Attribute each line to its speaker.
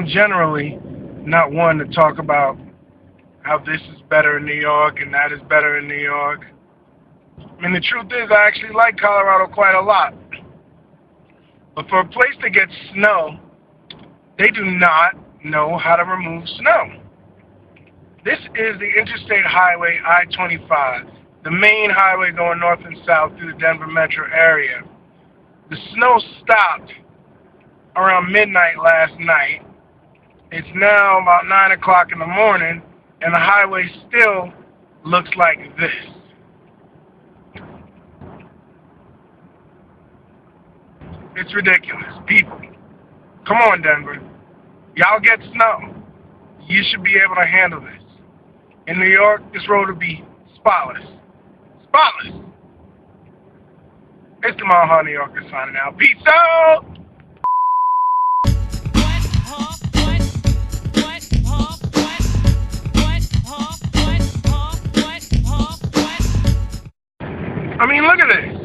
Speaker 1: I'm generally not one to talk about how this is better in New York and that is better in New York. I mean, the truth is I actually like Colorado quite a lot. But for a place that gets snow, they do not know how to remove snow. This is the Interstate Highway I-25, the main highway going north and south through the Denver metro area. The snow stopped around midnight last night. It's now about 9 o'clock in the morning, and the highway still looks like this. It's ridiculous. People, come on, Denver. Y'all get snow. You should be able to handle this. In New York, this road will be spotless. Spotless! It's the Mile High New Yorker signing out. Peace out! I mean, look at this.